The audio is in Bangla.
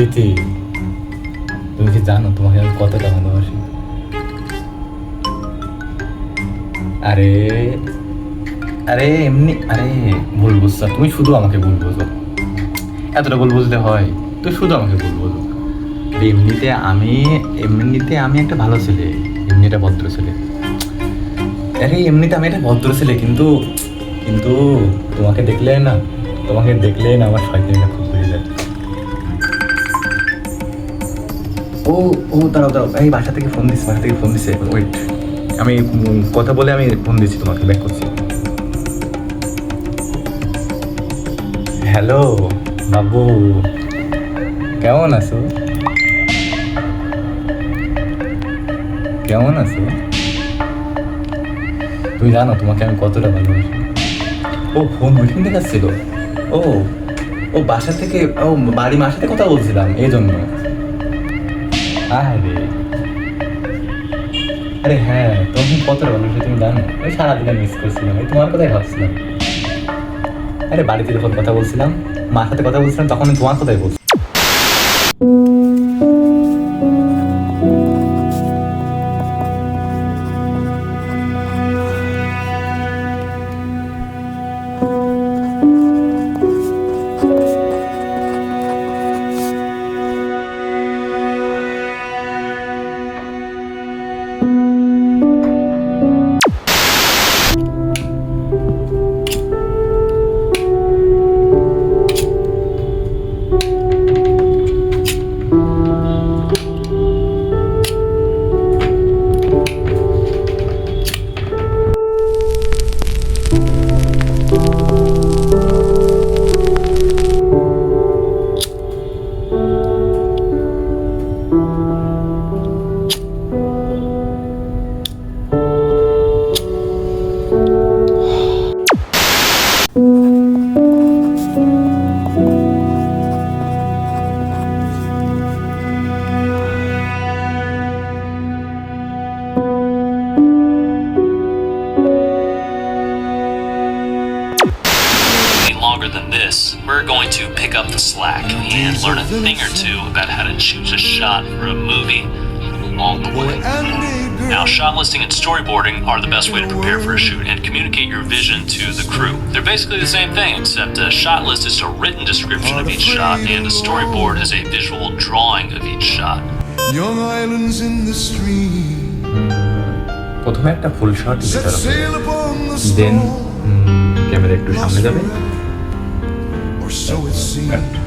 স্মৃতি, তুমি কি জানো তোমাকে আমি কতটা ভালোবাসি? আরে আরে এমনি, আরে ভুল বুঝছো তুমি, শুধু আমাকে ভুল বোঝো। এতটা ভুল বুঝতে হয়? তুই শুধু আমাকে ভুল বোঝো। আরে এমনিতে আমি একটা ভালো ছেলে, এমনি একটা ভদ্র ছেলে। আরে এমনিতে আমি একটা ভদ্র ছেলে, কিন্তু কিন্তু তোমাকে দেখলে না আমার শয়তানিটা খুব বেড়ে যায়। ও ও দাঁড়াও দাঁড়াও, এই বাসা থেকে ফোন দিছে ওয়েট। আমি কথা বলে আমি ফোন দিচ্ছি, তোমাকে ব্যাক করছি। হ্যালো বাবু, কেমন আছো? কেমন আছো? তুমি জানো তোমাকে আমি কতটা ভালোবাসি? ও ফোন ওইখান থেকে আসছিল। ও ও বাসা থেকে, ও বাড়ি মার সাথে কথা বলছিলাম এই জন্য। আরে আরে হ্যাঁ, তুমি কতটা ভালোবাসি তুমি জানো? ওই সারাদিনে মিস করছিলাম, এই তোমার কথাই ভাবছিলাম। আরে বাড়িতে যখন কথা বলছিলাম, মার সাথে কথা বলছিলাম, তখন আমি তোমার কথাই বলছি। Longer than this, we're going to pick up the slack and learn a thing or two about how to choose a shot for a movie along the way. Now, shot listing and storyboarding are the best way to prepare for a shoot and communicate your vision to the crew. They're basically the same thing, except a shot list is a written description of each shot and a storyboard is a visual drawing of each shot. Young islands in the stream. প্রথমে একটা full shot Set sail upon the then storm. Camera একটু সামনে যাবে। Or so it seemed.